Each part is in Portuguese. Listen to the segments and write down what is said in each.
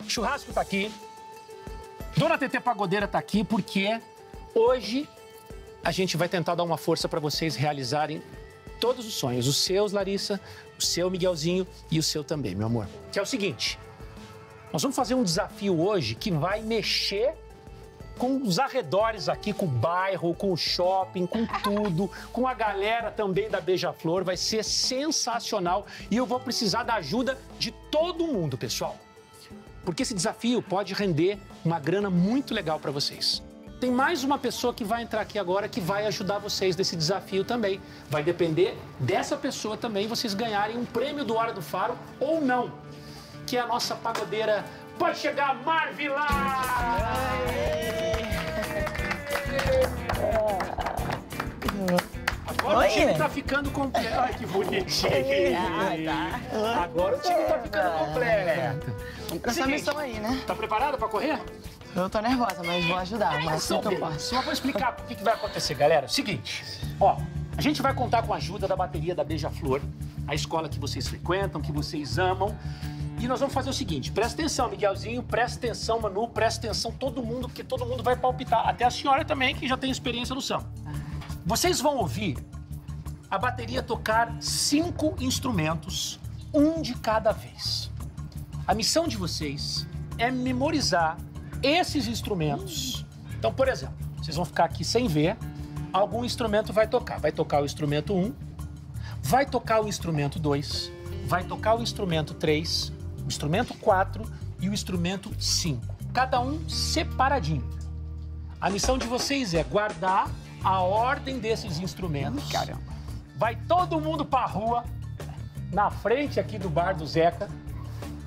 Churrasco tá aqui. Dona Tetê Pagodeira tá aqui porque hoje a gente vai tentar dar uma força para vocês realizarem todos os sonhos. Os seus, Larissa, o seu, Miguelzinho, e o seu também, meu amor. Que é o seguinte, nós vamos fazer um desafio hoje que vai mexer com os arredores aqui, com o bairro, com o shopping, com tudo, com a galera também da Beija-Flor. Vai ser sensacional e eu vou precisar da ajuda de todo mundo, pessoal. Porque esse desafio pode render uma grana muito legal para vocês. Tem mais uma pessoa que vai entrar aqui agora que vai ajudar vocês nesse desafio também. Vai depender dessa pessoa também vocês ganharem um prêmio do Hora do Faro ou não. Que é a nossa pagodeira. Pode chegar, Marvila! Agora o time tá ficando completo. Ai, que bonitinho. Agora o time tá ficando completo. Vamos pra essa missão aí, né? Tá preparado pra correr? Eu tô nervosa, mas vou ajudar. Mas assim que eu posso. Só vou explicar o que vai acontecer, galera. Seguinte, ó, a gente vai contar com a ajuda da bateria da Beija-Flor, a escola que vocês frequentam, que vocês amam. E nós vamos fazer o seguinte, presta atenção, Miguelzinho, presta atenção, Manu, presta atenção todo mundo, porque todo mundo vai palpitar. Até a senhora também, que já tem experiência no samba. Vocês vão ouvir a bateria tocar 5 instrumentos, um de cada vez. A missão de vocês é memorizar esses instrumentos. Então, por exemplo, vocês vão ficar aqui sem ver, algum instrumento vai tocar. Vai tocar o instrumento 1, vai tocar o instrumento 2, vai tocar o instrumento 3, o instrumento 4 e o instrumento 5. Cada um separadinho. A missão de vocês é guardar a ordem desses instrumentos. Caramba. Vai todo mundo pra rua, na frente aqui do bar do Zeca,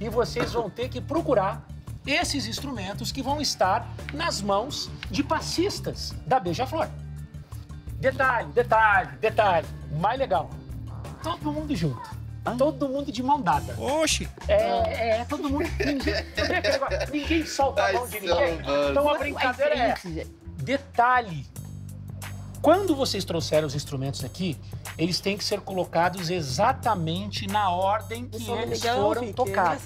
e vocês vão ter que procurar esses instrumentos que vão estar nas mãos de passistas da Beija-Flor. Detalhe, detalhe, detalhe. Mais legal. Todo mundo junto. Todo mundo de mão dada. Oxi! Todo mundo. Ninguém solta a mão de ninguém. Então a brincadeira é. Detalhe. Quando vocês trouxerem os instrumentos aqui, eles têm que ser colocados exatamente na ordem que eles foram tocados.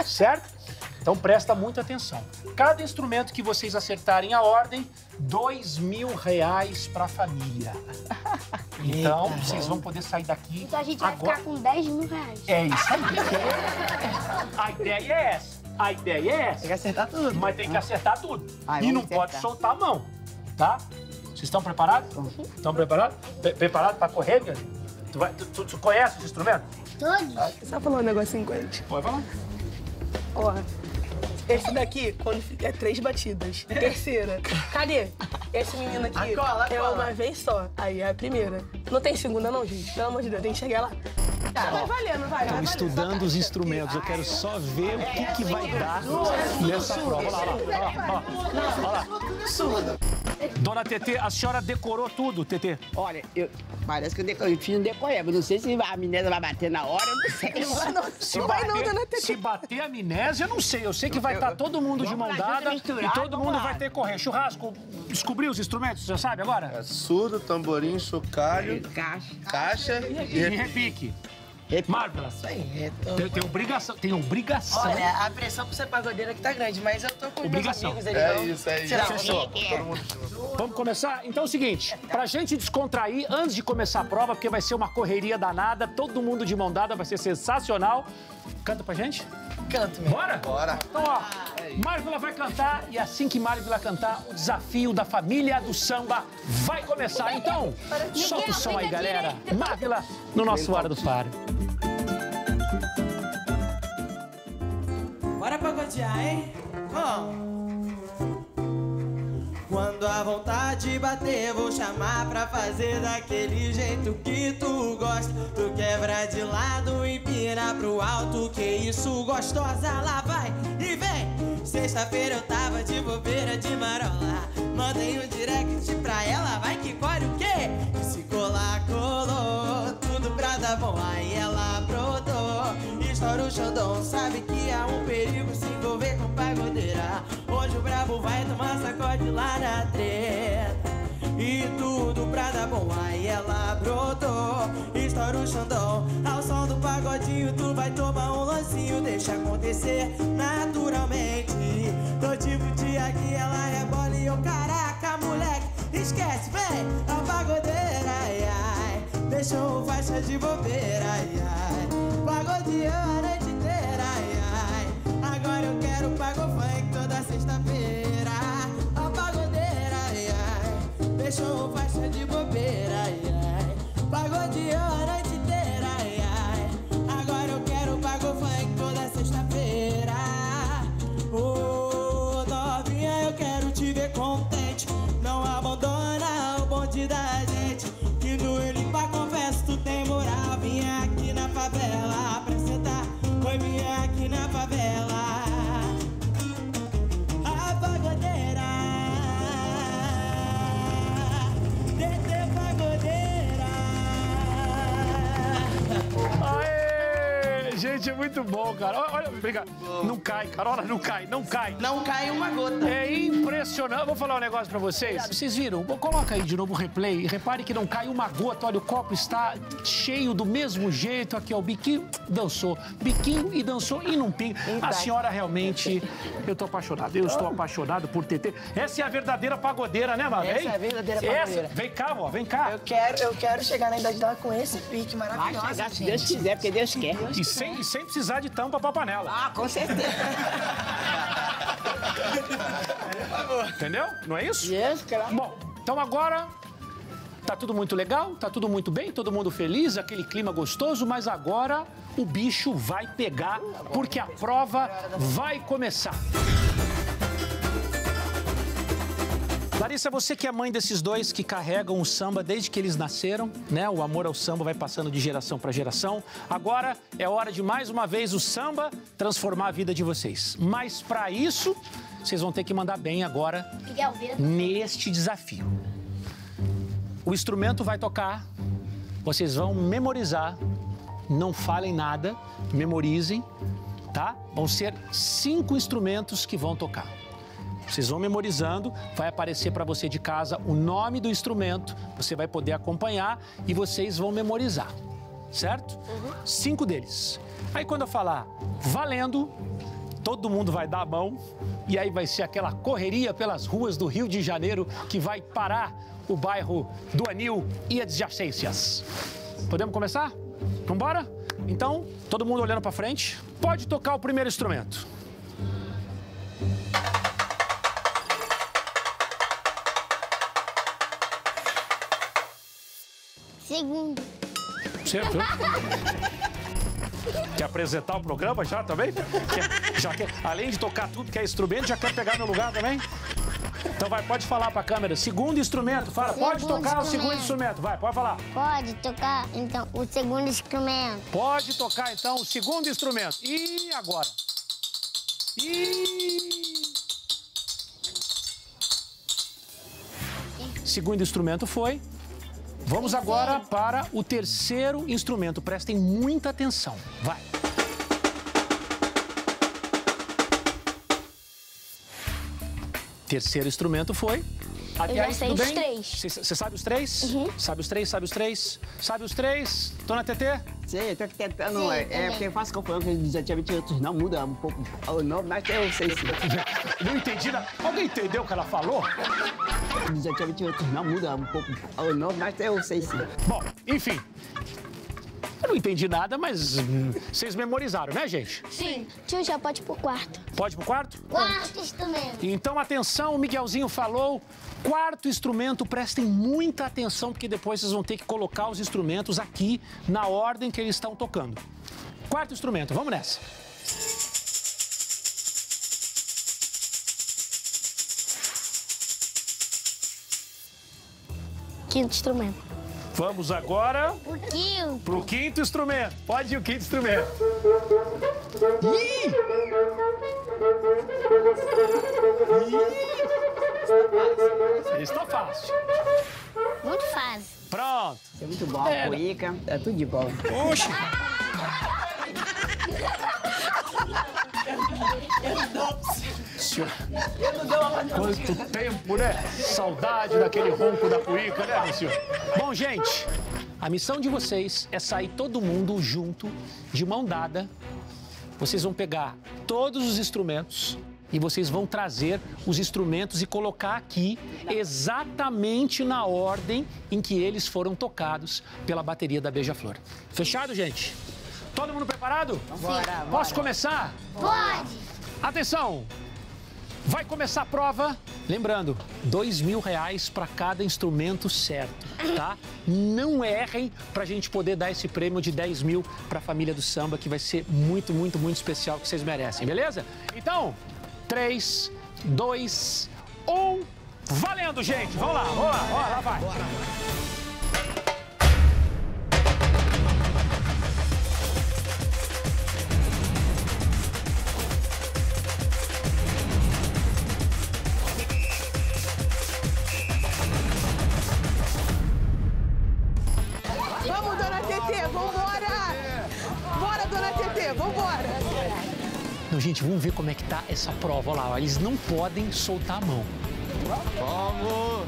Certo? Então presta muita atenção. Cada instrumento que vocês acertarem a ordem, R$2.000 para a família. Então, vocês vão poder sair daqui. Então a gente vai ficar com R$10.000. É isso aí. A ideia é essa. A ideia é essa. Tem que acertar tudo. Mas tem que acertar tudo. Ai, e não vamos pode acertar. soltar a mão, tá? Vocês estão preparados? Estão preparados? Preparado para correr, meu? Tu conhece os instrumentos? Todos? Só falar um negocinho com a gente. Pode falar. Ó, esse daqui, quando fica 3 batidas. Terceira. Cadê? Esse menino aqui é uma vez só. Aí é a primeira. Não tem segunda não, gente. Pelo amor de Deus, tem que chegar lá. Vai valendo, vai. Estão estudando os instrumentos. Eu quero só ver o que vai dar nessa prova. Olha lá. Olha lá. Dona Tetê, a senhora decorou tudo, Tetê? Olha, parece que eu fiz um decoreba. Não sei se a amnésia vai bater na hora, eu não sei. Se bater a amnésia, eu não sei. Eu sei que vai estar todo mundo de mão dada e todo mundo vai ter que correr. Churrasco, descobriu os instrumentos, você sabe agora? É surdo, tamborim, chocalho, caixa E repique. Marvila, tem obrigação. Olha, a pressão pra ser pagodeira aqui tá grande, mas eu tô com Obrigação. meus amigos, É eles isso, é isso. Tirar Fechou. um Todo mundo junto. Vamos começar? Então é o seguinte, pra gente descontrair, antes de começar a prova, porque vai ser uma correria danada, todo mundo de mão dada, vai ser sensacional. Canta pra gente? Canto mesmo. Bora? Bora. Então, ó, Marvila vai cantar e assim que Marvila cantar, o desafio da família do samba vai começar. Então, solta o som aí, galera. Marvila, no nosso Hora do Faro. Bora pagodear, hein? Quando a vontade bater, vou chamar pra fazer daquele jeito que tu gosta. Tu quebra de lado, empina pro alto, que isso gostosa, lá vai e vem. Sexta-feira eu tava de bobeira de marola, mandei um direct pra ela, vai que corre o quê? Se colar, colou, tudo pra dar bom, aí ela brotou. Estoura o xandão, sabe que há um perigo se envolver com pagodeira. Hoje o brabo vai tomar sacode lá na treta. E tudo pra dar bom, aí ela brotou. Estoura o xandão, ao som do pagodinho tu vai tomar um lancinho. Deixa acontecer naturalmente. deixou faixa de bobeira, ai, ai. Pagodeou a noite inteira, ai, ai. Agora eu quero pago funk toda sexta-feira. A pagodeira, ai, ai. Deixou faixa de bobeira, ai, ai. Pagodeou a noite inteira, ai, ai. Agora eu quero pago funk toda sexta-feira. Ô, novinha, eu quero te ver contente. Não abandona o bonde da gente. Que no Limpa confesso tu tem moral. Vinha aqui na favela pra sentar. Foi vinha aqui na favela. A pagodeira, TT pagodeira. Aê! Gente, é muito bom, cara. Olha, obrigado. Não cai, cara. Olha, não cai, não cai. Não cai uma gota. É impressionante. Vou falar um negócio pra vocês. Vocês viram? Coloca aí de novo o replay. E repare que não cai uma gota. Olha, o copo está cheio do mesmo jeito. Aqui, ó, o biquinho dançou. Biquinho e dançou e não pinga. A senhora realmente... Eu tô apaixonado. Eu estou apaixonado por TT. Essa é a verdadeira pagodeira, né, Mara? Essa é a verdadeira pagodeira. Vem cá, ó. Vem cá. Eu quero chegar na idade dela com esse pique Vai maravilhoso. chegar se Deus quiser, porque Deus quer. E sem precisar de tampa pra panela. Ah, com certeza. Entendeu? Não é isso? Deus, claro. Bom, então agora tá tudo muito legal, tá tudo muito bem, todo mundo feliz, aquele clima gostoso, mas agora o bicho vai pegar, porque a prova vai começar. Larissa, você que é mãe desses dois que carregam o samba desde que eles nasceram, né? O amor ao samba vai passando de geração para geração. Agora é hora de, mais uma vez, o samba transformar a vida de vocês. Mas para isso, vocês vão ter que mandar bem agora neste desafio. O instrumento vai tocar, vocês vão memorizar, não falem nada, memorizem, tá? Vão ser 5 instrumentos que vão tocar. Vocês vão memorizando, vai aparecer para você de casa o nome do instrumento, você vai poder acompanhar e vocês vão memorizar, certo? 5 deles. Aí quando eu falar valendo, todo mundo vai dar a mão e aí vai ser aquela correria pelas ruas do Rio de Janeiro que vai parar o bairro do Anil e adjacências. Podemos começar? Vambora? Então, todo mundo olhando para frente, pode tocar o primeiro instrumento. Segundo. Certo? Quer apresentar o programa já também? Além de tocar tudo que é instrumento, já quer pegar meu lugar também? Então vai, pode falar pra câmera. Segundo instrumento, fala. Pode tocar o segundo instrumento. Vai, pode falar. Pode tocar, então, o segundo instrumento. Pode tocar, então, o segundo instrumento. E agora? Segundo instrumento foi. Vamos agora para o terceiro instrumento. Prestem muita atenção. Vai. Terceiro instrumento foi. Eu já sei os 3. Você sabe os 3? Sabe os 3, sabe os 3? Sabe os 3? Dona TT? Sei, eu tô aqui tentando. Porque eu faço confusão, porque desativamente outros não muda um pouco o nome, mas eu sei sim. Não entendi nada. Alguém entendeu o que ela falou? Desativamente outros não muda um pouco o nome, mas eu sei sim. Bom, enfim. Eu não entendi nada, mas vocês memorizaram, né, gente? Sim. Tio, já pode ir pro quarto. Pode ir pro quarto? Quarto instrumento. Então, atenção, o Miguelzinho falou. Quarto instrumento, prestem muita atenção, porque depois vocês vão ter que colocar os instrumentos aqui na ordem que eles estão tocando. Quarto instrumento, vamos nessa. Quinto instrumento. Vamos agora O quinto. pro quinto instrumento. Pode ir o quinto instrumento. Está fácil. Muito fácil. Pronto. É muito bom, cuíca, é tudo de bom. Oxi. Senhor, quanto tempo, né? Saudade daquele ronco da cuíca, né, senhor? Bom, gente, a missão de vocês é sair todo mundo junto, de mão dada. Vocês vão pegar todos os instrumentos e vocês vão trazer os instrumentos e colocar aqui exatamente na ordem em que eles foram tocados pela bateria da Beija-Flor. Fechado, gente? Todo mundo preparado? Bora, Posso começar? Pode. Atenção! Vai começar a prova. Lembrando, R$2.000 para cada instrumento certo, tá? Não errem para a gente poder dar esse prêmio de 10 mil para a família do samba, que vai ser muito, muito, muito especial, que vocês merecem, beleza? Então, 3, 2, 1, valendo, gente! Vamos lá, lá vai! Bora. Vamos, dona Tetê, vambora! Bora, dona Tetê, vambora! Não, gente, vamos ver como é que tá essa prova. Olha lá, ó, eles não podem soltar a mão. Vamos!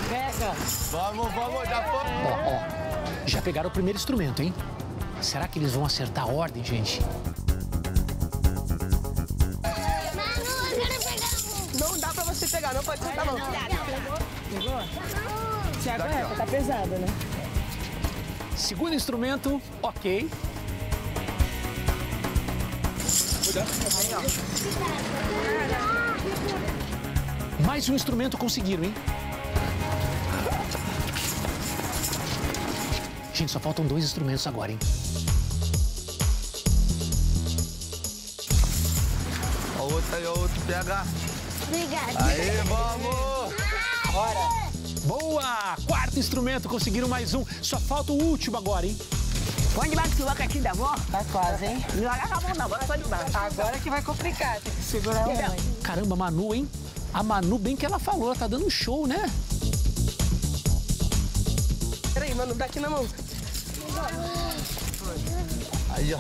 Pega. Vamos, já foi. Ó, já pegaram o primeiro instrumento, hein? Será que eles vão acertar a ordem, gente? Manu, eu quero pegar um. Não dá pra você pegar, não pode sentar, não. Pegou? Se aguenta, tá pesado, né? Segundo instrumento, ok. Mais um instrumento conseguiram, hein? Gente, só faltam 2 instrumentos agora, hein? Ó o outro aí, ó o outro, pega. Obrigada. Aí, vamos! Bora! Boa! Quarto instrumento, conseguiram mais um. Só falta o último agora, hein? Põe debaixo do aqui da avó. Tá quase, hein? Não olha a mão, não. Bora só debaixo. Agora que vai complicar, tem que segurar a mãe. Caramba, a Manu, hein? A Manu, bem que ela falou, tá dando um show, né? Peraí, Manu, dá aqui na mão. Aí, ó.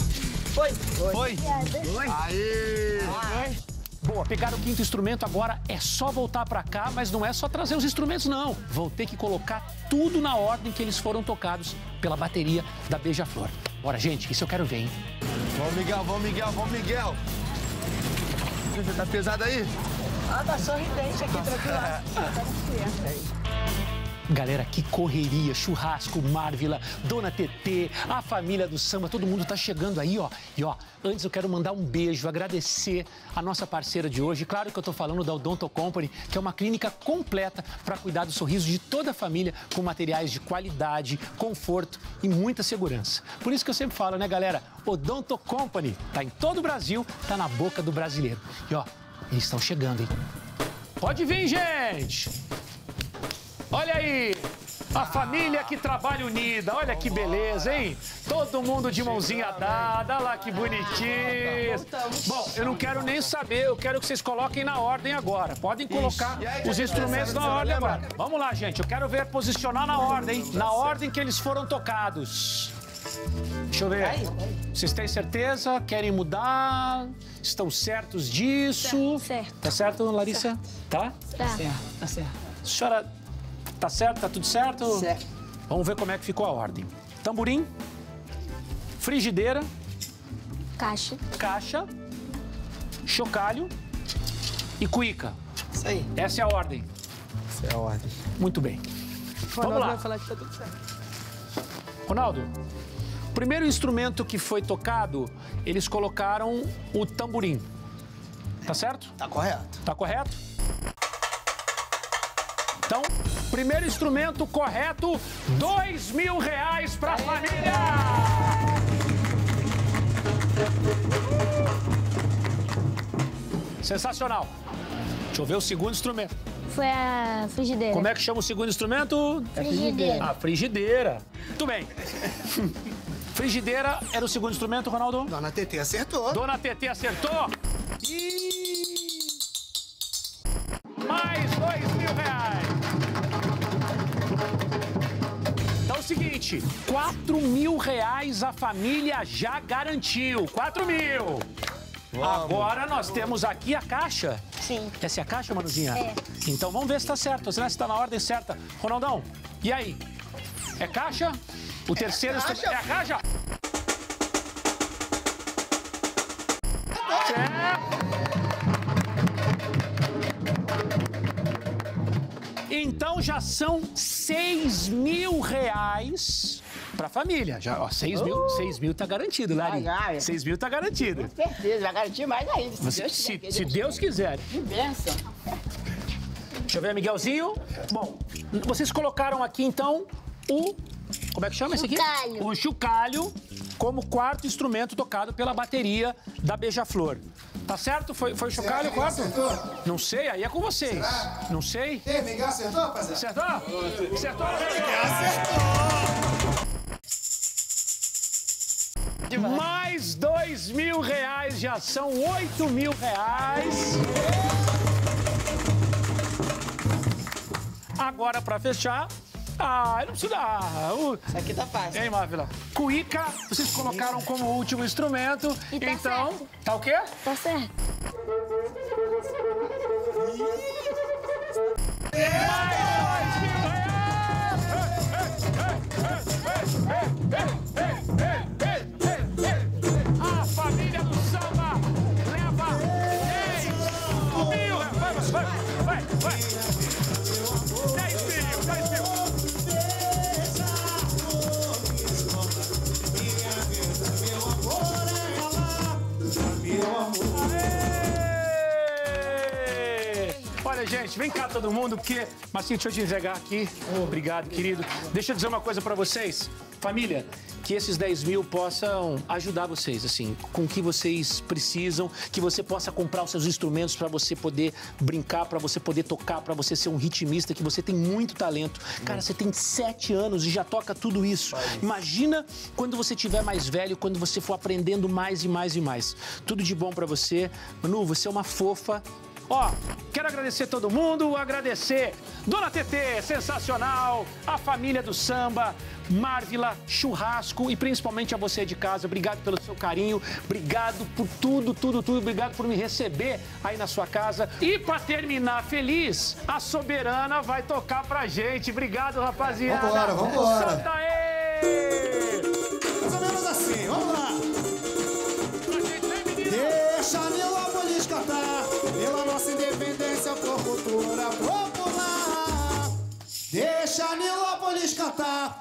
Foi. Foi. Aí. Boa, pegaram o quinto instrumento, agora é só voltar pra cá, mas não é só trazer os instrumentos, não. Vão ter que colocar tudo na ordem que eles foram tocados pela bateria da Beija-Flor. Bora, gente, isso eu quero ver, hein? Vamos, Miguel, vamos, Miguel, vamos, Miguel. Você tá pesado aí? Ah, tá sorridente aqui, tranquilo. Galera, que correria, churrasco, Marvila, Dona Tetê, a família do samba, todo mundo tá chegando aí, ó. E ó, antes eu quero mandar um beijo, agradecer a nossa parceira de hoje. Claro que eu tô falando da Odonto Company, que é uma clínica completa para cuidar do sorriso de toda a família, com materiais de qualidade, conforto e muita segurança. Por isso que eu sempre falo, né, galera? Odonto Company tá em todo o Brasil, tá na boca do brasileiro. E ó, eles estão chegando, hein? Pode vir, gente! Olha aí, a família que trabalha unida, olha que beleza, hein? Todo mundo de mãozinha dada, olha lá que bonitinho. Bom, eu não quero nem saber, eu quero que vocês coloquem na ordem agora. Podem colocar os instrumentos na ordem agora. Vamos lá, gente, eu quero ver posicionar na ordem, na ordem que eles foram tocados. Deixa eu ver. Vocês têm certeza? Querem mudar? Estão certos disso? Certo. Tá certo, Larissa? Tá? Tá. Tá certo. A senhora, tá certo? Tá tudo certo? Certo. Vamos ver como é que ficou a ordem. Tamborim, frigideira, Caixa. caixa, chocalho e cuíca. Isso aí. Essa é a ordem. Essa é a ordem. Muito bem. Vamos lá. Vai falar que tá tudo certo. Ronaldo, o primeiro instrumento que foi tocado, eles colocaram o tamborim. Tá certo? Tá correto. Tá correto? Então, primeiro instrumento correto, R$2.000 para a família! Sensacional. Deixa eu ver o segundo instrumento. Foi a frigideira. Como é que chama o segundo instrumento? Frigideira. A frigideira. Muito bem. Frigideira era o segundo instrumento, Ronaldo? Dona Tetê acertou. Dona Tetê acertou. Mais R$2.000. Então é o seguinte, R$4.000 a família já garantiu. 4.000. Agora nós temos aqui a caixa. Sim. Essa é a caixa, Manuzinha? É. Então vamos ver se tá certo, se tá na ordem certa. Ronaldão, e aí? É caixa? O terceiro instrumento... É a caixa? Então já são R$6.000 pra família. Já, ó, 6 mil tá garantido, Lari. 6 mil tá garantido. Com certeza, vai garantir mais ainda. Se Deus quiser. Que bênção. Deixa eu ver, Miguelzinho. Bom, vocês colocaram aqui, então, o... Como é que chama esse aqui? Chocalho. O chocalho, como quarto instrumento tocado pela bateria da Beija-Flor. Tá certo? Foi o chocalho o quarto? Não sei, aí é com vocês. Não sei. Ei, Miguel, acertou, rapaziada? Acertou? Acertou? Acertou! Mais R$2.000, já são R$8.000. Agora, pra fechar... não precisa dar. Isso aqui tá fácil. Hein, Mávila? Cuíca, vocês colocaram como último instrumento. E tá então, certo. tá o quê? Tá certo. A família do samba leva 10 mil. Vai. 10 mil. Olha, gente, vem cá todo mundo, porque... Marcinho, deixa eu te entregar aqui. Obrigado, querido. Deixa eu dizer uma coisa pra vocês. Família, que esses 10 mil possam ajudar vocês, assim, com o que vocês precisam, que você possa comprar os seus instrumentos pra você poder brincar, pra você poder tocar, pra você ser um ritmista, que você tem muito talento. Cara, você tem 7 anos e já toca tudo isso. Imagina quando você tiver mais velho, quando você for aprendendo mais e mais e mais. Tudo de bom pra você. Manu, você é uma fofa. Ó, quero agradecer todo mundo, agradecer Dona TT, sensacional, a família do samba, Marvila, churrasco e principalmente a você de casa. Obrigado pelo seu carinho, obrigado por tudo, obrigado por me receber aí na sua casa. E pra terminar feliz, a Soberana vai tocar pra gente. Obrigado, rapaziada. Vambora. Solta aí! Mais ou menos assim, vamos lá. Deixa Nilópolis cantar pela nossa independência por cultura popular. Deixa Nilópolis cantar.